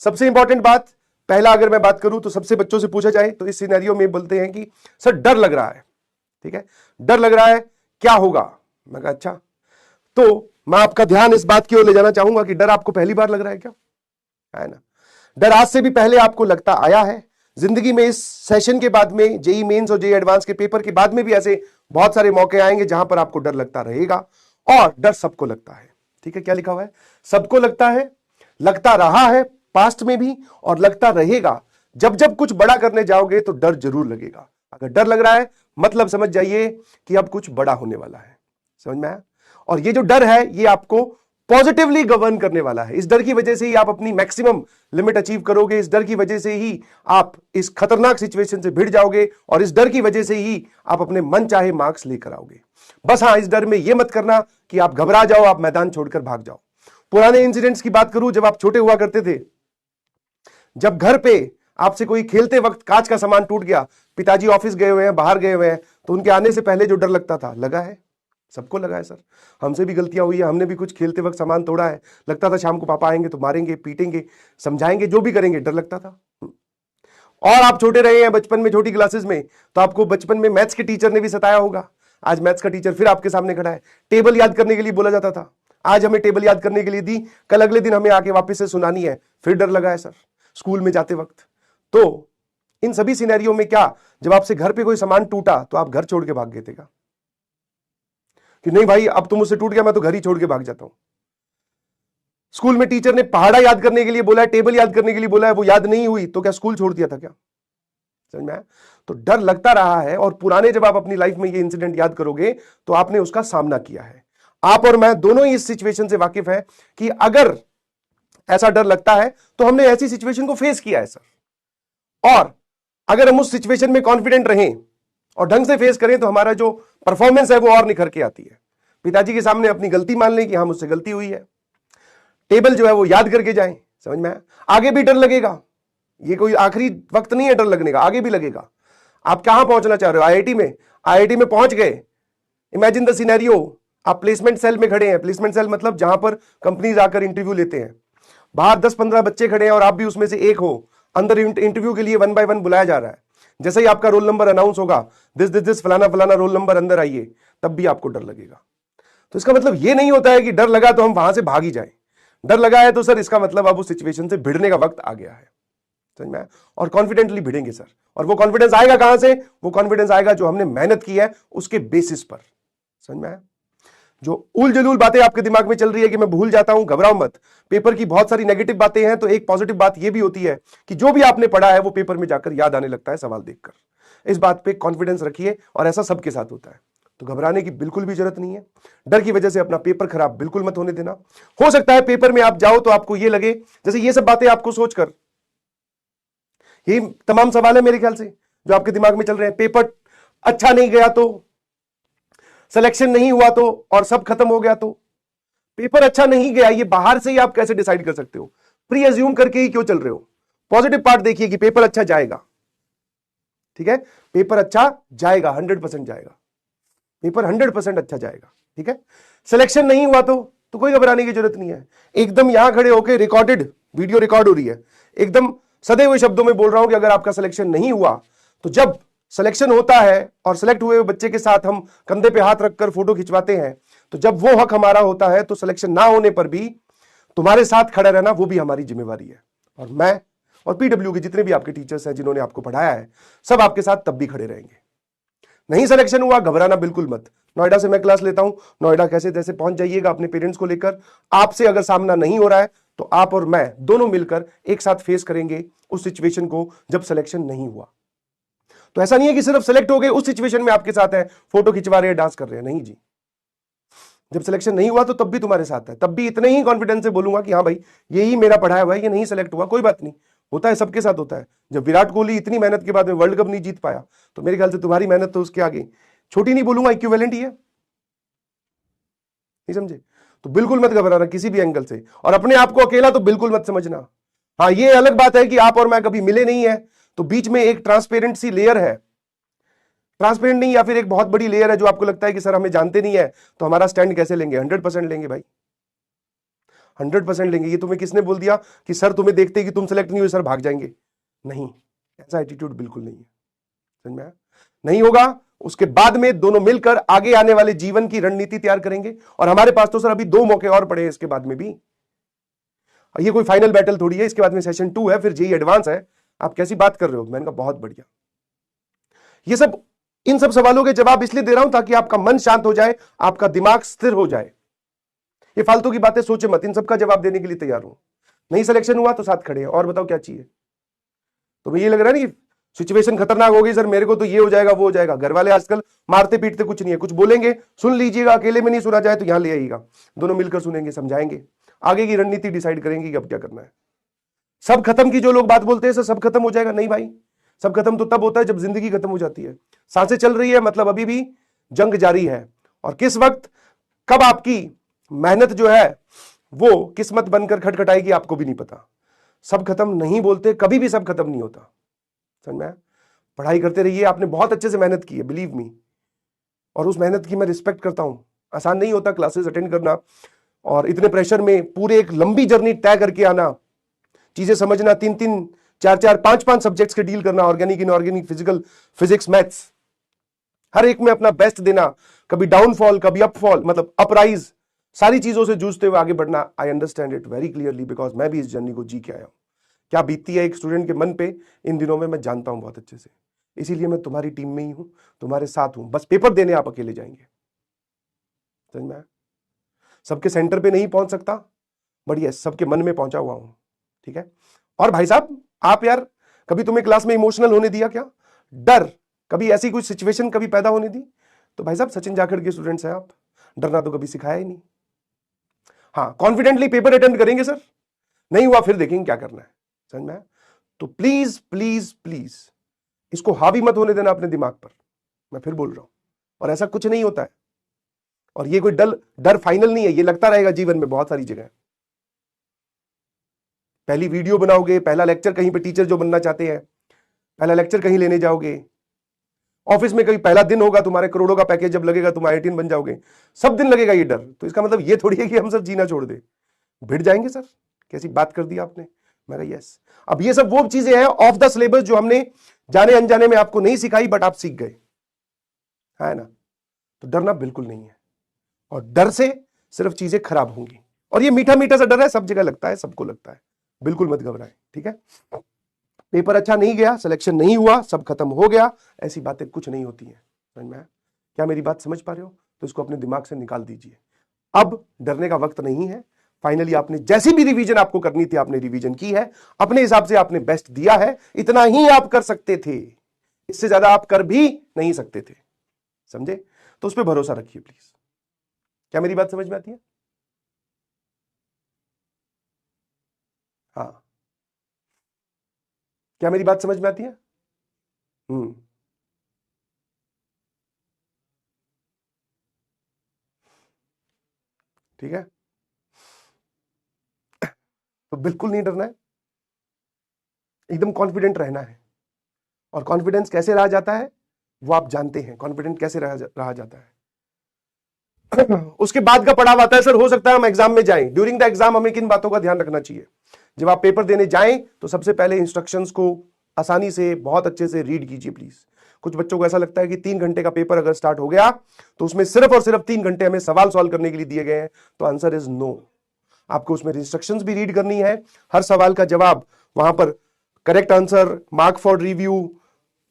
सबसे इंपॉर्टेंट बात, पहला अगर मैं बात करूं तो सबसे बच्चों से पूछा जाए तो इस सिनेरियो में बोलते हैं कि सर डर लग रहा है, ठीक है, डर लग रहा है, क्या होगा? मैं कहा अच्छा, तो मैं आपका ध्यान इस बात की ओर ले जाना चाहूंगा कि डर आपको पहली बार लग रहा है क्या? है ना? डर आज से भी पहले आपको लगता आया है जिंदगी में। इस सेशन के बाद में जेई मेंस और जेई एडवांस के पेपर के बाद में भी ऐसे बहुत सारे मौके आएंगे जहां पर आपको डर लगता रहेगा, और डर सबको लगता है, ठीक है, क्या लिखा हुआ है? सबको लगता है, लगता रहा है पास्ट में भी, और लगता रहेगा। जब जब कुछ बड़ा करने जाओगे तो डर जरूर लगेगा। अगर डर लग रहा है मतलब समझ जाइए कि अब कुछ बड़ा होने वाला है। समझ में आया? और ये जो डर है ये आपको पॉजिटिवली गवर्न करने वाला है। इस डर की वजह से ही आप अपनी मैक्सिमम लिमिट अचीव करोगे, इस डर की वजह से ही आप इस खतरनाक सिचुएशन से भिड़ जाओगे, और इस डर की वजह से ही आप अपने मन चाहे मार्क्स लेकर आओगे। बस हाँ, इस डर में यह मत करना कि आप घबरा जाओ, आप मैदान छोड़कर भाग जाओ। पुराने इंसिडेंट्स की बात करूं, जब आप छोटे हुआ करते थे, जब घर पे आपसे कोई खेलते वक्त कांच का सामान टूट गया, पिताजी ऑफिस गए हुए हैं, बाहर गए हुए हैं, तो उनके आने से पहले जो डर लगता था, लगा है? सबको लगा है सर, हमसे भी गलतियां हुई है, हमने भी कुछ खेलते वक्त सामान तोड़ा है, लगता था शाम को पापा आएंगे तो मारेंगे, पीटेंगे, समझाएंगे, जो भी करेंगे, डर लगता था। और आप छोटे रहे हैं बचपन में, छोटी क्लासेस में, तो आपको बचपन में मैथ्स के टीचर ने भी सताया होगा। आज मैथ्स का टीचर फिर आपके सामने खड़ा है, टेबल याद करने के लिए बोला जाता था, आज हमें टेबल याद करने के लिए दी, कल अगले दिन हमें आके वापस से सुनानी है, फिर डर लगा है सर स्कूल में जाते वक्त। तो इन सभी सिनेरियो में क्या, जब आपसे घर पे कोई सामान टूटा तो आप घर छोड़ के भाग गए थे क्या? कि नहीं भाई अब तो मुझसे टूट गया, मैं तो घर ही छोड़ के भाग जाता हूं। स्कूल में टीचर ने पहाड़ा याद करने के लिए बोला है, टेबल याद करने के लिए बोला है, वो याद नहीं हुई तो क्या स्कूल छोड़ दिया था क्या? समझ में आया? तो डर लगता रहा है, और पुराने जब आप अपनी लाइफ में ये इंसिडेंट याद करोगे तो आपने उसका सामना किया है। आप और मैं दोनों ही इस सिचुएशन से वाकिफ हैं कि अगर ऐसा डर लगता है तो हमने ऐसी सिचुएशन को फेस किया है सर, और अगर हम उस सिचुएशन में कॉन्फिडेंट रहें और ढंग से फेस करें तो हमारा जो परफॉर्मेंस है वो और निखर के आती है। पिताजी के सामने अपनी गलती मान लें कि हाँ मुझसे गलती हुई है, टेबल जो है वो याद करके जाएं। समझ में आया? आगे भी डर लगेगा, ये कोई आखिरी वक्त नहीं है डर लगने का, आगे भी लगेगा। आप कहां पहुंचना चाह रहे हो? आईआईटी में, आईआईटी में पहुंच गए, इमेजिन द सिनेरियो, आप प्लेसमेंट सेल में खड़े हैं। प्लेसमेंट सेल मतलब जहां पर कंपनीज आकर इंटरव्यू लेते हैं, बाहर 10-15 बच्चे खड़े हैं और आप भी उसमें से एक हो, अंदर इंटरव्यू के लिए 1 बाय 1 बुलाया जा रहा है। जैसे ही आपका रोल नंबर अनाउंस होगा, दिस फलाना फलाना रोल नंबर, अंदर आइए, तब भी आपको डर लगेगा। तो इसका मतलब यह नहीं होता है कि डर लगा तो हम वहां से भाग ही जाएं। डर लगा है तो सर इसका मतलब अब उस सिचुएशन से भिड़ने का वक्त आ गया है। समझ में आया? और कॉन्फिडेंटली भिड़ेंगे सर, और वो कॉन्फिडेंस आएगा कहां से? वो कॉन्फिडेंस आएगा जो हमने मेहनत की है उसके बेसिस पर। समझ में आया? जो उल जलूल बातें आपके दिमाग में चल रही है कि मैं भूल जाता हूं, घबराओ मत। पेपर की बहुत सारी नेगेटिव बातें हैं, तो एक पॉजिटिव बात यह भी होती है कि जो भी आपने पढ़ा है वो पेपर में जाकर याद आने लगता है सवाल देखकर। इस बात पे कॉन्फिडेंस रखिए, और ऐसा सबके साथ होता है, तो घबराने की बिल्कुल भी जरूरत नहीं है। डर की वजह से अपना पेपर खराब बिल्कुल मत होने देना। हो सकता है पेपर में आप जाओ तो आपको यह लगे, जैसे ये सब बातें आपको सोचकर, ये तमाम सवाल है मेरे ख्याल से जो आपके दिमाग में चल रहे हैं, पेपर अच्छा नहीं गया तो, सिलेक्शन नहीं हुआ तो, और सब खत्म हो गया तो। पेपर अच्छा नहीं गया ये बाहर से ही आप कैसे डिसाइड कर सकते हो? प्री अज्यूम करके ही क्यों चल रहे हो? पॉजिटिव पार्ट देखिए कि पेपर अच्छा जाएगा, ठीक है, पेपर अच्छा जाएगा, 100% जाएगा, पेपर 100% अच्छा जाएगा, ठीक है। सिलेक्शन नहीं हुआ तो कोई घबराने की जरूरत नहीं है। एकदम यहां खड़े होकर रिकॉर्डेड वीडियो रिकॉर्ड हो रही है, एकदम सदे हुए शब्दों में बोल रहा हूं कि अगर आपका सिलेक्शन नहीं हुआ तो जब सिलेक्शन होता है और सिलेक्ट हुए बच्चे के साथ हम कंधे पे हाथ रखकर फोटो खिंचवाते हैं, तो जब वो हक हमारा होता है तो सिलेक्शन ना होने पर भी तुम्हारे साथ खड़ा रहना वो भी हमारी जिम्मेवारी है। और मैं और पीडब्ल्यू के जितने भी आपके टीचर्स हैं जिन्होंने आपको पढ़ाया है, सब आपके साथ तब भी खड़े रहेंगे। नहीं सिलेक्शन हुआ, घबराना बिल्कुल मत। नोएडा से मैं क्लास लेता हूं, नोएडा कैसे तैसे पहुंच जाइएगा अपने पेरेंट्स को लेकर। आपसे अगर सामना नहीं हो रहा है तो आप और मैं दोनों मिलकर एक साथ फेस करेंगे उस सिचुएशन को जब सिलेक्शन नहीं हुआ। तो ऐसा नहीं है कि सिर्फ सिलेक्ट हो गए उस सिचुएशन में आपके साथ है, फोटो खिंचवा रहे हैं, डांस कर रहे हैं, नहीं जी। जब सिलेक्शन नहीं हुआ तो तब भी तुम्हारे साथ है, तब भी इतने ही कॉन्फिडेंस से बोलूंगा कि हाँ भाई यही मेरा पढ़ाया हुआ है, ये नहीं सिलेक्ट हुआ कोई बात नहीं, होता है, सबके साथ होता है। जब विराट कोहली इतनी मेहनत के बाद में वर्ल्ड कप नहीं जीत पाया तो मेरे ख्याल से तुम्हारी मेहनत तो उसके आगे छोटी नहीं बोलूंगा, इक्विवेलेंट ही है, नहीं समझे? तो बिल्कुल मत घबराना किसी भी एंगल से, और अपने आप को अकेला तो बिल्कुल मत समझना। हाँ ये अलग बात है कि आप और मैं कभी मिले नहीं है, तो बीच में एक ट्रांसपेरेंट सी लेयर है, ट्रांसपेरेंट नहीं या फिर एक बहुत बड़ी लेयर है जो आपको लगता है कि सर हमें जानते नहीं है तो हमारा स्टैंड कैसे लेंगे? 100% लेंगे भाई, 100% लेंगे। ये तुम्हें किसने बोल दिया कि सर तुम्हें देखते कि तुम सेलेक्ट नहीं हुए सर भाग जाएंगे? नहीं, ऐसा एटीट्यूड बिल्कुल नहीं है। समझ में आया? नहीं होगा। उसके बाद में दोनों मिलकर आगे आने वाले जीवन की रणनीति तैयार करेंगे। और हमारे पास तो सर अभी 2 मौके और पड़े हैं इसके बाद में भी। ये कोई फाइनल बैटल थोड़ी है, इसके बाद में सेशन 2 है, फिर जेईई एडवांस है। आप कैसी बात कर रहे हो? मैंने कहा बहुत बढ़िया। ये सब, इन सब सवालों के जवाब इसलिए दे रहा हूं ताकि आपका मन शांत हो जाए, आपका दिमाग स्थिर हो जाए। ये फालतू की बातें सोचे मत, इन सब का जवाब देने के लिए तैयार हूं। नहीं सिलेक्शन हुआ तो साथ खड़े हैं, और बताओ क्या चाहिए? तो ये लग रहा है ना कि सिचुएशन खतरनाक हो गई सर, मेरे को तो ये हो जाएगा वो हो जाएगा। घर वाले आजकल मारते पीटते कुछ नहीं है, कुछ बोलेंगे सुन लीजिएगा, अकेले में नहीं सुना जाए तो यहां ले आइएगा, दोनों मिलकर सुनेंगे, समझाएंगे, आगे की रणनीति डिसाइड करेंगे कि अब क्या करना है। सब खत्म की जो लोग बात बोलते हैं सर सब खत्म हो जाएगा, नहीं भाई, सब खत्म तो तब होता है जब जिंदगी खत्म हो जाती है। सांसें चल रही है मतलब अभी भी जंग जारी है, और किस वक्त कब आपकी मेहनत जो है वो किस्मत बनकर खटखटाएगी आपको भी नहीं पता। सब खत्म नहीं बोलते, कभी भी सब खत्म नहीं होता। समझ में आया? पढ़ाई करते रहिए, आपने बहुत अच्छे से मेहनत की है, बिलीव मी, और उस मेहनत की मैं रिस्पेक्ट करता हूं। आसान नहीं होता क्लासेस अटेंड करना, और इतने प्रेशर में पूरे एक लंबी जर्नी तय करके आना, चीजें समझना, 3-3, 4-4, 5-5 सब्जेक्ट्स के डील करना, organic, inorganic, physical, physics, maths, हर एक में अपना बेस्ट देना, कभी डाउनफॉल कभी अपफॉल, मतलब अपराइज, सारी चीजों से जूझते हुए आगे बढ़ना। I understand it very clearly because मैं भी इस जर्नी को जी के आया हूं। क्या बीतती है एक स्टूडेंट के मन पे इन दिनों में मैं जानता हूं बहुत अच्छे से, इसीलिए मैं तुम्हारी टीम में ही हूं, तुम्हारे साथ हूं। बस पेपर देने आप अकेले जाएंगे। समझ में आया? सबके सेंटर पे नहीं पहुंच सकता, बट यस सबके मन में पहुंचा हुआ हूं। ठीक है? और भाई साहब आप यार कभी तुम्हें क्लास में इमोशनल होने दिया क्या? डर कभी ऐसी कोई सिचुएशन कभी पैदा होने दी? तो भाई साहब सचिन जाखड़ के स्टूडेंट्स हैं आप, डरना तो कभी सिखाया ही नहीं। हाँ, कॉन्फिडेंटली पेपर अटेंड करेंगे सर, नहीं हुआ फिर देखेंगे क्या करना है। समझ में आया? तो प्लीज प्लीज प्लीज इसको हावी मत होने देना अपने दिमाग पर, मैं फिर बोल रहा हूं। और ऐसा कुछ नहीं होता है, और ये कोई डर फाइनल नहीं है, ये लगता रहेगा जीवन में बहुत सारी जगह। पहली वीडियो बनाओगे, पहला लेक्चर कहीं पे, टीचर जो बनना चाहते हैं पहला लेक्चर कहीं लेने जाओगे, ऑफिस में कहीं पहला दिन होगा, तुम्हारे करोड़ों का पैकेज जब लगेगा, तुम IITian बन जाओगे, सब दिन लगेगा ये डर। तो इसका मतलब ये थोड़ी है कि हम सब जीना छोड़ दे, भिड़ जाएंगे सर, कैसी बात कर दी आपने। मैं कहा यस। अब ये सब वो चीजें हैं ऑफ द सिलेबस जो हमने जाने अनजाने में आपको नहीं सिखाई, बट आप सीख गए, है ना? तो डरना बिल्कुल नहीं है, और डर से सिर्फ चीजें खराब होंगी। और ये मीठा मीठा सा डर है, सब जगह लगता है, सबको लगता है, बिल्कुल मत घबराएं। ठीक है? पेपर अच्छा नहीं गया, सिलेक्शन नहीं हुआ, सब खत्म हो गया, ऐसी बातें कुछ नहीं होती हैं। समझ में आया? क्या मेरी बात समझ पा रहे हो? तो इसको अपने दिमाग से निकाल दीजिए। अब डरने का वक्त नहीं है। फाइनली आपने जैसी भी रिवीजन आपको करनी थी आपने रिवीजन की है, अपने हिसाब से आपने बेस्ट दिया है, इतना ही आप कर सकते थे, इससे ज्यादा आप कर भी नहीं सकते थे। समझे? तो उस पर भरोसा रखिए प्लीज। क्या मेरी बात समझ में आती है? हाँ, क्या मेरी बात समझ में आती है? ठीक है? तो बिल्कुल नहीं डरना है, एकदम कॉन्फिडेंट रहना है। और कॉन्फिडेंस कैसे रहा जाता है वो आप जानते हैं, कॉन्फिडेंट कैसे रहा जाता है। उसके बाद का पड़ाव आता है सर, हो सकता है हम एग्जाम में जाएं, ड्यूरिंग द एग्जाम हमें किन बातों का ध्यान रखना चाहिए? जब आप पेपर देने जाएं तो सबसे पहले इंस्ट्रक्शंस को आसानी से बहुत अच्छे से रीड कीजिए प्लीज। कुछ बच्चों को ऐसा लगता है कि 3 घंटे का पेपर अगर स्टार्ट हो गया तो उसमें सिर्फ और सिर्फ 3 घंटे हमें सवाल सॉल्व करने के लिए दिए गए हैं, तो आंसर इज नो। आपको उसमें इंस्ट्रक्शंस भी रीड करनी है, हर सवाल का जवाब वहां पर, correct answer, mark for review,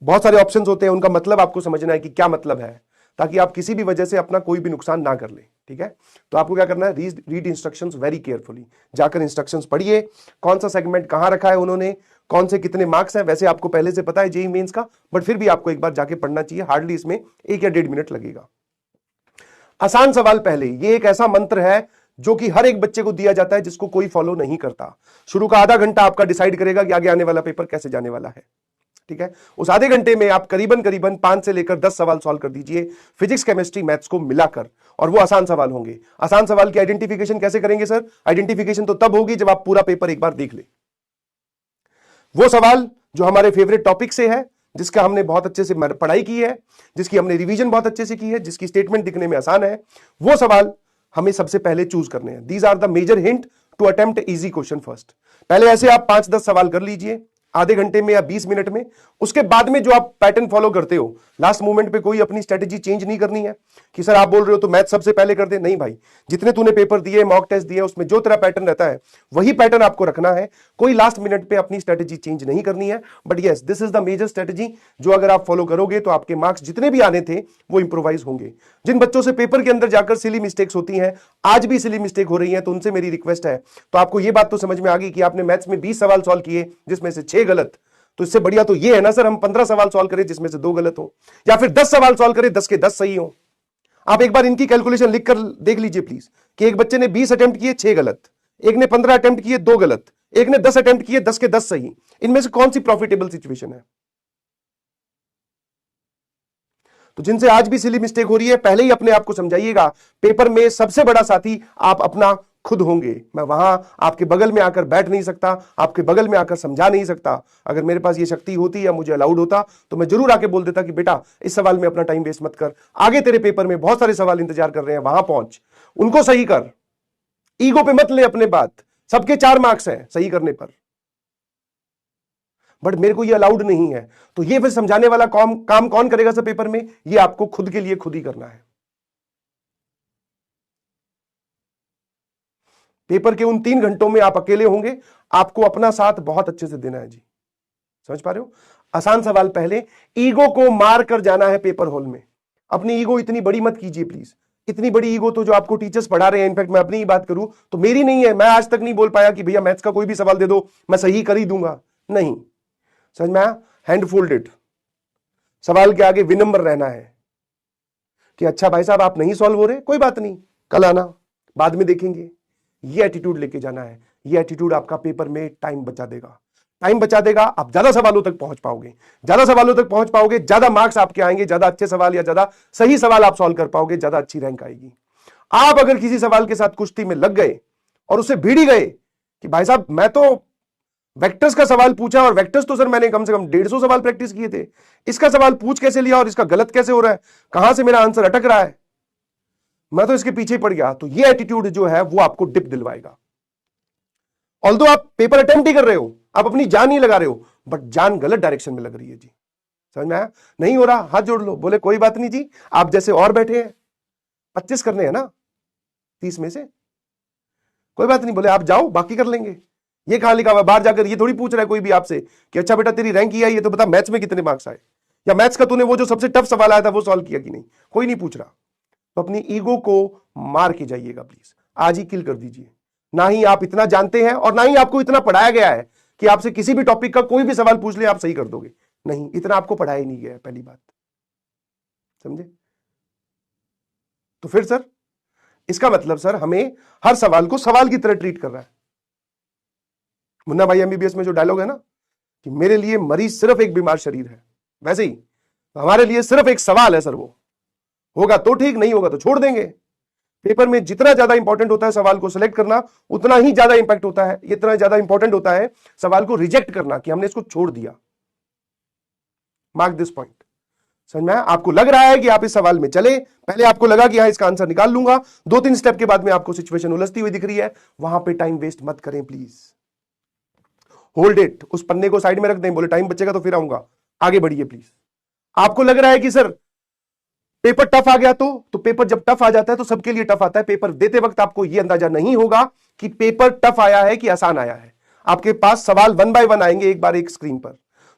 बहुत सारे ऑप्शंस होते हैं, उनका मतलब आपको समझना है कि क्या मतलब है, ताकि आप किसी भी वजह से अपना कोई भी नुकसान ना कर ले। ठीक है? तो आपको क्या करना है, रीड इंस्ट्रक्शंस वेरी केयरफुली, जाकर इंस्ट्रक्शंस पढ़िए, कौन सा सेगमेंट कहां रखा है उन्होंने, कौन से कितने मार्क्स हैं। वैसे आपको पहले से पता है जेईई मेंस का, बट फिर भी आपको एक बार जाके पढ़ना चाहिए, हार्डली इसमें 1 या 1.5 मिनट लगेगा। आसान सवाल पहले, ये एक ऐसा मंत्र है जो कि हर एक बच्चे को दिया जाता है जिसको कोई फॉलो नहीं करता। शुरू का आधा घंटा आपका डिसाइड करेगा कि आगे आने वाला पेपर कैसे जाने वाला है। ठीक है? उस आधे घंटे में आप करीबन 5 से लेकर 10 सवाल सॉल्व कर दीजिए, फिजिक्स, केमिस्ट्री, मैथ्स को मिलाकर, और वो आसान सवाल होंगे। आसान सवाल की आइडेंटिफिकेशन कैसे करेंगे सर? आइडेंटिफिकेशन तो तब होगी जब आप पूरा पेपर एक बार देख ले। वो सवाल जो हमारे फेवरेट टॉपिक से है, जिसका हमने बहुत अच्छे से पढ़ाई की है, जिसकी हमने रिवीजन बहुत अच्छे से की है, जिसकी स्टेटमेंट दिखने में आसान है, वो सवाल हमें सबसे पहले चूज करने हैं। These are the major hint to attempt easy question first. पहले ऐसे आप 5-10 सवाल कर लीजिए आधे घंटे में या 20 मिनट में। उसके बाद में जो आप पैटर्न फॉलो करते हो, लास्ट मोमेंट पे कोई अपनी स्ट्रेटेजी चेंज नहीं करनी है कि सर आप बोल रहे हो तो मैथ सबसे पहले कर दे। नहीं भाई, जितने तूने पेपर दिए, मॉक टेस्ट दिए, उसमें जो तेरा पैटर्न रहता है वही पैटर्न आपको रखना है। कोई लास्ट मिनट पे अपनी स्ट्रेटेजी चेंज नहीं करनी है। But yes, this is the major strategy जो अगर आप फॉलो करोगे तो आपके मार्क्स जितने भी आने थे वो इंप्रोवाइज होंगे। जिन बच्चों से पेपर के अंदर जाकर सिली मिस्टेक्स होती हैं, आज भी सिली मिस्टेक हो रही है, तो उनसे मेरी रिक्वेस्ट है, तो आपको ये बात तो समझ में आ गई कि आपने मैथ्स में 20 सवाल सॉल्व किए जिसमें से 6 गलत, तो इससे बढ़िया तो ये है ना सर हम 15 सवाल सॉल्व करें जिसमें से 2 गलत हो, या फिर 10 सवाल सॉल्व करें 10 के 10 सही हो। आप एक बार इनकी कैलकुलेशन लिखकर देख लीजिए प्लीज कि एक बच्चे ने 20 अटेम्प्ट किए 6 गलत, एक ने 15 अटेम्प्ट किए 2 गलत, एक ने 10 अटेम्प्ट किए 10 के 10 सही। इनमें से कौन सी प्रॉफिटेबल सिचुएशन है? तो जिनसे आज भी सिली मिस्टेक हो रही है, पहले ही अपने आप को समझाइएगा, पेपर में सबसे बड़ा साथी आप अपना खुद होंगे। मैं वहां आपके बगल में आकर बैठ नहीं सकता, आपके बगल में आकर समझा नहीं सकता। अगर मेरे पास ये शक्ति होती या मुझे अलाउड होता तो मैं जरूर आके बोल देता कि बेटा इस सवाल में अपना टाइम वेस्ट मत कर, आगे तेरे पेपर में बहुत सारे सवाल इंतजार कर रहे हैं, वहां पहुंच, उनको सही कर, ईगो पे मत ले अपने बात। सबके 4 मार्क्स हैं सही करने पर, बट मेरे को ये अलाउड नहीं है। तो ये फिर समझाने वाला काम कौन करेगा सर पेपर में? ये आपको खुद के लिए खुद ही करना है। पेपर के उन 3 घंटों में आप अकेले होंगे, आपको अपना साथ बहुत अच्छे से देना है जी। समझ पा रहे हो? आसान सवाल पहले, ईगो को मार कर जाना है पेपर हॉल में। अपनी ईगो इतनी बड़ी मत कीजिए प्लीज। इतनी बड़ी ईगो तो जो आपको टीचर्स पढ़ा रहे हैं, इनफैक्ट मैं अपनी ही बात करूं तो मेरी नहीं है। मैं आज तक नहीं बोल पाया कि भैया मैथ्स का कोई भी सवाल दे दो मैं सही कर ही दूंगा, नहीं। समझ में आया? हैंड फोल्डेड, सवाल के आगे विनम्र रहना है कि अच्छा भाई साहब आप नहीं सॉल्व हो रहे, कोई बात नहीं, कल आना, बाद में देखेंगे। ये एटीट्यूड लेके जाना है। ये एटीट्यूड आपका पेपर में टाइम बचा देगा, टाइम बचा देगा। आप ज्यादा सवालों तक पहुंच पाओगे, ज्यादा सवालों तक पहुंच पाओगे, ज्यादा मार्क्स आपके आएंगे, ज्यादा अच्छे सवाल या ज्यादा सही सवाल आप सॉल्व कर पाओगे, ज्यादा अच्छी रैंक आएगी। आप अगर किसी सवाल के साथ कुश्ती में लग गए और उससे भिड़ गए कि भाई साहब मैं तो वेक्टर्स का सवाल पूछा और वेक्टर्स तो सर मैंने कम से कम 150 सवाल प्रैक्टिस किए थे, इसका सवाल पूछ कैसे लिया और इसका गलत कैसे हो रहा है, कहां से मेरा आंसर अटक रहा है, मैं तो इसके पीछे पड़ गया। तो ये एटीट्यूड जो है वो आपको डिप दिलवाएगा। ऑल्दो आप पेपर अटेम्प्ट ही कर रहे हो, आप अपनी जान ही लगा रहे हो, बट जान गलत डायरेक्शन में लग रही है जी। समझ में आया? नहीं हो रहा, हाथ जोड़ लो, बोले कोई बात नहीं जी, आप जैसे और बैठे हैं, 25 करने हैं ना 30 में से, कोई बात नहीं, बोले आप जाओ बाकी कर लेंगे। ये कहां लिखा हुआ? बाहर जाकर ये थोड़ी पूछ रहा है कोई भी आपसे कि अच्छा बेटा तेरी रैंक ही आई है तो बता मैथ्स में कितने मार्क्स आए, या मैथ्स का तूने वो जो सबसे टफ सवाल आया था वो सॉल्व किया कि नहीं, कोई नहीं पूछ रहा। तो अपनी ईगो को मार के जाइएगा प्लीज, आज ही किल कर दीजिए। ना ही आप इतना जानते हैं और ना ही आपको इतना पढ़ाया गया है कि आपसे किसी भी टॉपिक का कोई भी सवाल पूछ ले आप सही कर दोगे, नहीं, इतना आपको पढ़ाया ही नहीं गया है, पहली बात, समझे? तो फिर सर इसका मतलब सर हमें हर सवाल को सवाल की तरह ट्रीट कर रहा है। मुन्ना भाई एमबीबीएस में जो डायलॉग है ना कि मेरे लिए मरीज सिर्फ एक बीमार शरीर है, वैसे ही हमारे लिए सिर्फ एक सवाल है सर, वो होगा तो ठीक, नहीं होगा तो छोड़ देंगे। पेपर में जितना ज्यादा इंपॉर्टेंट होता है सवाल को सिलेक्ट करना, उतना ही ज्यादा इंपैक्ट होता है, इतना ज्यादा इंपॉर्टेंट होता है सवाल को रिजेक्ट करना कि हमने इसको छोड़ दिया। Mark this point. समझ में? आपको लग रहा है कि आप इस सवाल में चले, पहले आपको लगा कि हां इसका आंसर निकाल लूंगा, 2-3 स्टेप के बाद में आपको सिचुएशन उलझती हुई दिख रही है, वहां पे टाइम वेस्ट मत करें प्लीज। होल्ड इट, उस पन्ने को साइड में रख दें, बोले टाइम बचेगा तो फिर आऊंगा, आगे बढ़िए प्लीज। आपको लग रहा है कि सर पेपर टफ आ गया, तो पेपर जब टफ आ जाता है तो सबके लिए टफ आता है। पेपर देते वक्त आपको यह अंदाजा नहीं होगा कि पेपर टफ आया है कि आसान आया है। आपके पास सवाल 1 बाय 1 आएंगे एक बार एक स्क्रीन पर,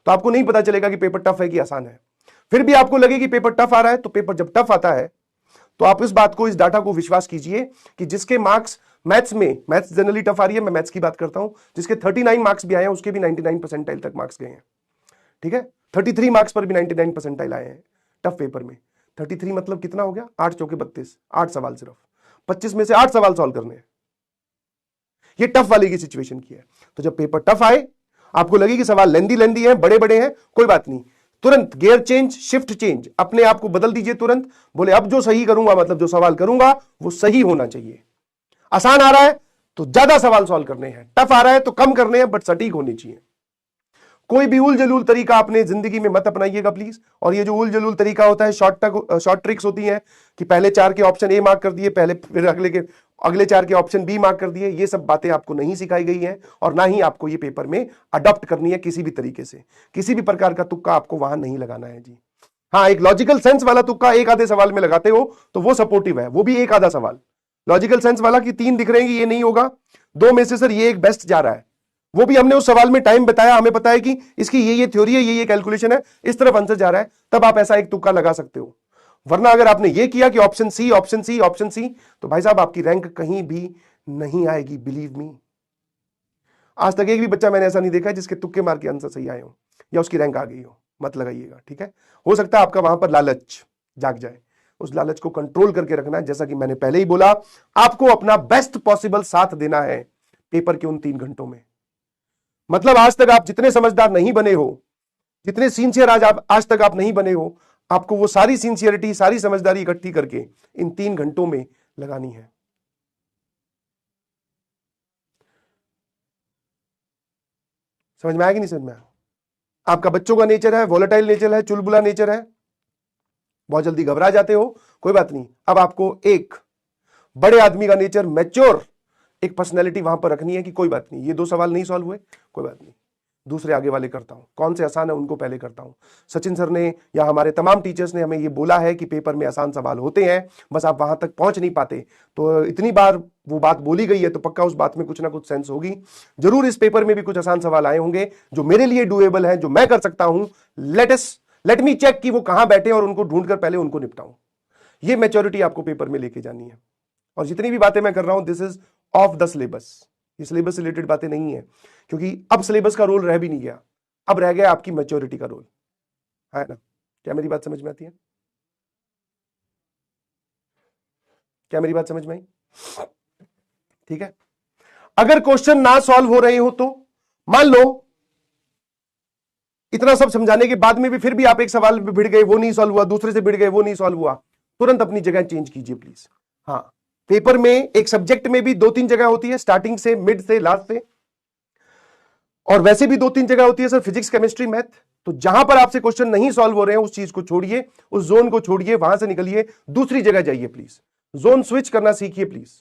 तो आपको नहीं पता चलेगा कि पेपर टफ है कि आसान है। फिर भी आपको लगे कि पेपर टफ आ रहा है, तो पेपर जब टफ आता है तो आप इस बात को, इस डाटा को विश्वास कीजिए कि जिसके मार्क्स मैथ्स में, मैथ्स जनरली टफ आ रही है, मैं मैथ्स की बात करता हूं, जिसके 39 मार्क्स भी आए हैं उसके भी 99 परसेंटाइल तक मार्क्स गए हैं। ठीक है, 33 मार्क्स पर भी 99 परसेंटाइल आए हैं टफ पेपर में। 33 मतलब कितना हो गया? 8 चौके 32, 8 सवाल सिर्फ, 25 में से 8 सवाल सॉल्व करने हैं। ये टफ वाले की सिचुएशन की है। तो जब पेपर टफ आए, आपको लगे कि सवाल लेंदी है, बड़े बड़े हैं, कोई बात नहीं, तुरंत गियर चेंज, शिफ्ट चेंज, अपने आप को बदल दीजिए तुरंत। बोले अब जो सही करूंगा, मतलब जो सवाल करूंगा वो सही होना चाहिए। आसान आ रहा है तो ज्यादा सवाल सॉल्व करने हैं, टफ आ रहा है तो कम करने हैं, बट सटीक होनी चाहिए। कोई भी उल जलूल तरीका आपने जिंदगी में मत अपनाइएगा प्लीज। और ये जो उल जलूल तरीका होता है, शॉर्ट ट्रिक्स होती हैं कि पहले 4 के ऑप्शन ए मार्क कर दिए, पहले फिर अगले 4 के ऑप्शन बी मार्क कर दिए, ये सब बातें आपको नहीं सिखाई गई हैं और ना ही आपको ये पेपर में अडॉप्ट करनी है किसी भी तरीके से। किसी भी प्रकार का तुक्का आपको वहां नहीं लगाना है जी। हाँ, एक लॉजिकल सेंस वाला तुक्का एक आधे सवाल में लगाते हो तो वो सपोर्टिव है, वो भी एक आधा सवाल। लॉजिकल सेंस वाला कि 3 दिख रहे हैं कि ये नहीं होगा, 2 में से सर ये एक बेस्ट जा रहा है, वो भी हमने उस सवाल में टाइम बताया, हमें पता है कि इसकी ये थ्योरी है, ये कैलकुलेशन है, इस तरफ आंसर जा रहा है, तब आप ऐसा एक तुक्का लगा सकते हो। वरना अगर आपने ये किया कि option C option C option C, तो भाई साहब आपकी रैंक कहीं भी नहीं आएगी, बिलीव मी। आज तक एक भी बच्चा मैंने ऐसा नहीं देखा जिसके तुक्के मार के आंसर सही आए हो या उसकी रैंक आ गई हो। मत लगाइएगा, ठीक है। हो सकता है आपका वहां पर लालच जाग जाए, उस लालच को कंट्रोल करके रखना है। जैसा कि मैंने पहले ही बोला, आपको अपना बेस्ट पॉसिबल साथ देना है पेपर के उन 3 घंटों में। मतलब आज तक आप जितने समझदार नहीं बने हो, जितने सिंसियर आज तक आप नहीं बने हो, आपको वो सारी सिंसियरिटी, सारी समझदारी इकट्ठी करके इन 3 घंटों में लगानी है। समझ में आया कि नहीं समझ में आया? आपका बच्चों का नेचर है, वोलेटाइल नेचर है, चुलबुला नेचर है, बहुत जल्दी घबरा जाते हो, कोई बात नहीं। अब आपको एक बड़े आदमी का नेचर, मैच्योर एक पर्सनैलिटी वहां पर रखनी है कि कोई बात नहीं, ये 2 सवाल नहीं सॉल्व हुए, कोई बात नहीं, दूसरे आगे वाले करता हूं, कौन से आसान है उनको पहले करता हूं। सचिन सर ने या हमारे तमाम टीचर्स ने हमें ये बोला है कि पेपर में आसान सवाल होते हैं, बस आप वहां तक पहुंच नहीं पाते। तो इतनी बार वो बात बोली गई है तो पक्का उस बात में कुछ ना कुछ सेंस होगी। जरूर इस पेपर में भी कुछ आसान सवाल आए होंगे जो मेरे लिए डूएबल है, जो मैं कर सकता हूं। लेट मी चेक कि वो कहां बैठे और उनको ढूंढकर पहले उनको निपटाऊं। ये मैच्योरिटी आपको पेपर में लेके जानी है। और जितनी भी बातें मैं कर रहा हूं, this is of the syllabus, ये सिलेबस से रिलेटेड बातें नहीं है, क्योंकि अब सिलेबस का रोल रह भी नहीं गया, अब रह गया आपकी मैच्योरिटी का रोल, है ना। क्या मेरी बात समझ में आती है? क्या मेरी बात समझ में आई? ठीक है। अगर क्वेश्चन ना सॉल्व हो रहे हो तो मान लो इतना सब समझाने के बाद में भी फिर भी आप एक सवाल में भिड़ गए, वो नहीं सॉल्व हुआ, दूसरे से भिड़ गए, वो नहीं सॉल्व हुआ, तुरंत अपनी जगह चेंज कीजिए प्लीज। हाँ, पेपर में एक सब्जेक्ट में भी 2-3 जगह होती है, स्टार्टिंग से, मिड से, लास्ट से, और वैसे भी 2-3 जगह होती है सर, फिजिक्स, केमिस्ट्री, मैथ। तो जहां पर आपसे क्वेश्चन नहीं सॉल्व हो रहे हैं उस चीज को छोड़िए, उस जोन को छोड़िए, वहां से निकलिए, दूसरी जगह जाइए प्लीज। जोन स्विच करना सीखिए प्लीज।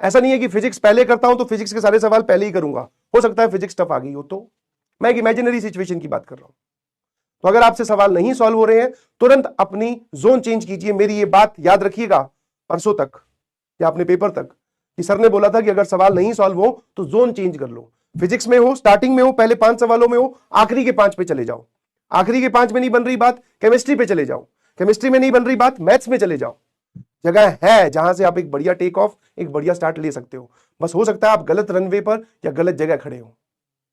ऐसा नहीं है कि फिजिक्स पहले करता हूं तो फिजिक्स के सारे सवाल पहले ही करूंगा, हो सकता है फिजिक्स टफ आ गई हो, तो मैं एक इमेजिनरी सिचुएशन की बात कर रहा हूं। तो अगर आपसे सवाल नहीं सॉल्व हो रहे हैं, तुरंत अपनी जोन चेंज कीजिए। मेरी ये बात याद रखिएगा परसों तक या अपने पेपर तक, कि सर ने बोला था कि अगर सवाल नहीं सॉल्व हो तो जोन चेंज कर लो। फिजिक्स में हो, स्टार्टिंग में हो, पहले 5 सवालों में हो, आखिरी के 5 पे चले जाओ। आखिरी के 5 में नहीं बन रही बात, केमिस्ट्री पे चले जाओ। केमिस्ट्री में नहीं बन रही बात, मैथ्स में चले जाओ। जगह है जहां से आप एक बढ़िया टेक ऑफ, एक बढ़िया स्टार्ट ले सकते हो। बस हो सकता है आप गलत रनवे पर या गलत जगह खड़े हो,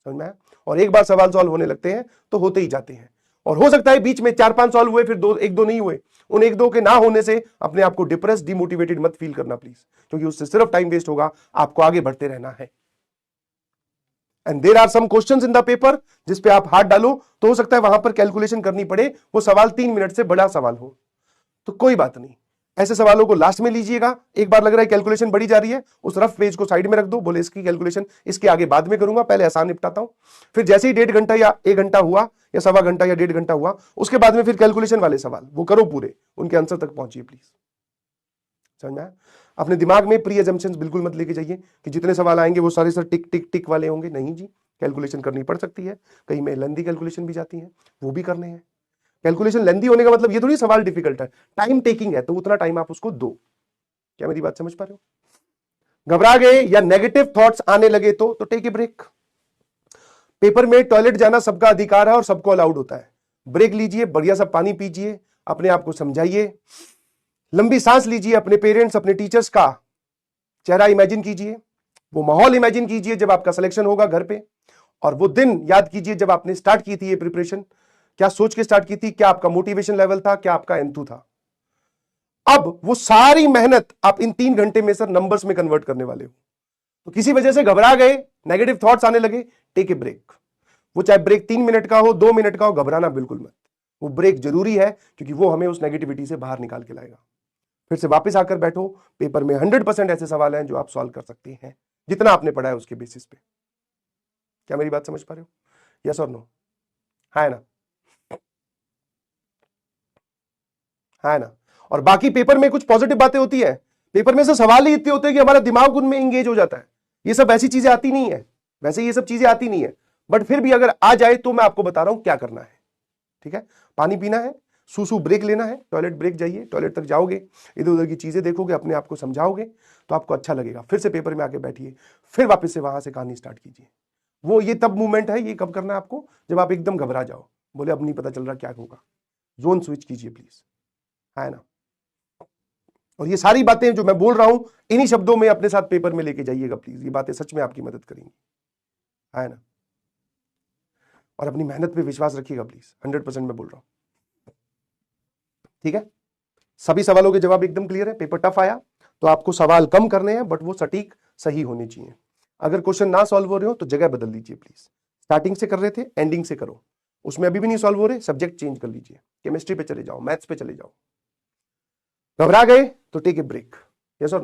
समझ में आया? और एक बार सवाल सॉल्व होने लगते हैं तो होते ही जाते हैं। और हो सकता है बीच में 4-5 सॉल्व हुए, फिर 1-2 नहीं हुए। उन 1-2 के ना होने से अपने आप को डिप्रेस, डिमोटिवेटेड मत फील करना प्लीज, क्योंकि उससे सिर्फ टाइम वेस्ट होगा, आपको आगे बढ़ते रहना है। And there are some questions in the paper जिस पे आप हाथ डालो तो हो सकता है वहां पर कैलकुलेशन करनी पड़े, वो सवाल 3 मिनट से बड़ा सवाल हो, तो कोई बात नहीं, ऐसे सवालों को लास्ट में लीजिएगा। एक बार लग रहा है कैलकुलेशन बढ़ी जा रही है, उस रफ पेज को साइड में रख दो, बोले इसकी कैलकुलेशन इसके आगे बाद में करूंगा, पहले आसान निपटाता हूं। फिर जैसे ही 1.5 घंटा या 1 घंटा हुआ या सवा घंटा या 1.5 घंटा हुआ, उसके बाद में फिर कैलकुलेशन वाले सवाल वो करो पूरे, उनके आंसर तक पहुंचिए प्लीज। समझ में आया? अपने दिमाग में प्री अजम्पशंस बिल्कुल मत लेके जाइए कि जितने सवाल आएंगे वो सारे सर टिक टिक टिक वाले होंगे। नहीं जी, कैलकुलेशन करनी पड़ सकती है, कहीं में लेंदी कैलकुलेशन भी जाती है, वो भी करने हैं। कैलकुलेशन लेंदी होने का मतलब ये थोड़ी सवाल डिफिकल्ट है, टाइम टेकिंग है, तो उतना टाइम आप उसको दो। क्या मेरी बात समझ पा रहे हो? घबरा गए या नेगेटिव थॉट्स आने लगे तो टेक ए ब्रेक। पेपर में टॉयलेट जाना सबका अधिकार है और सबको अलाउड होता है। ब्रेक लीजिए, बढ़िया सा पानी पीजिए, अपने आप को समझाइए, लंबी सांस लीजिए, अपने पेरेंट्स, अपने टीचर्स का चेहरा इमेजिन कीजिए, वो माहौल इमेजिन कीजिए जब आपका सिलेक्शन होगा घर पे, और वो दिन याद कीजिए जब आपने स्टार्ट की थी ये प्रिपरेशन, क्या सोच के स्टार्ट की थी, क्या आपका मोटिवेशन लेवल था, क्या आपका एंथू था। अब वो सारी मेहनत आप इन 3 घंटे में सर नंबर्स में कन्वर्ट करने वाले हो। तो किसी वजह से घबरा गए, नेगेटिव थॉट्स आने लगे, टेक ए ब्रेक। वो चाहे ब्रेक 3 मिनट का हो, 2 मिनट का हो, घबराना बिल्कुल मत। वो ब्रेक जरूरी है, क्योंकि वो हमें उस नेगेटिविटी से बाहर निकाल के लाएगा। फिर से वापस आकर बैठो, पेपर में 100% ऐसे सवाल हैं जो आप सॉल्व कर सकते हैं, जितना आपने पढ़ा है उसके बेसिस पे। क्या मेरी बात समझ पा रहे हो? यस और नो? है ना, है ना। और बाकी पेपर में कुछ पॉजिटिव बातें होती है, पेपर में से सवाल ही इतने होते हैं कि हमारा दिमाग उनमें इंगेज हो जाता है। ये सब ऐसी चीजें आती नहीं है, वैसे ये सब चीजें आती नहीं है, बट फिर भी अगर आ जाए तो मैं आपको बता रहा हूं क्या करना है। ठीक है, पानी पीना है, सूसू ब्रेक लेना है, टॉयलेट ब्रेक जाइए, टॉयलेट तक जाओगे, इधर उधर की चीजें देखोगे, अपने आप को समझाओगे तो आपको अच्छा लगेगा। फिर से पेपर में आके बैठिए, फिर वापस से वहां से कहानी स्टार्ट कीजिए। वो ये तब मूवमेंट है, ये कब करना है आपको, जब आप एकदम घबरा जाओ, बोले अब नहीं पता चल रहा क्या होगा, जोन स्विच कीजिए प्लीज, है ना। और ये सारी बातें जो मैं बोल रहा हूं इन्हीं शब्दों में अपने साथ पेपर में लेके जाइएगा प्लीज, ये बातें सच में आपकी मदद करेंगी, है ना। और अपनी मेहनत पे विश्वास रखिएगा प्लीज, 100% मैं बोल रहा हूं। ठीक है, सभी सवालों के जवाब एकदम क्लियर है। पेपर टफ आया तो आपको सवाल कम करने हैं, बट वो सटीक सही होने चाहिए। अगर क्वेश्चन ना सॉल्व हो रहे हो तो जगह बदल लीजिए प्लीज, स्टार्टिंग से कर रहे थे एंडिंग से करो, उसमें अभी भी नहीं सॉल्व हो रहे, सब्जेक्ट चेंज कर लीजिए, केमिस्ट्री पे चले जाओ, मैथ्स पे चले जाओ। घबरा गए तो टेक ए ब्रेक, यस और नो।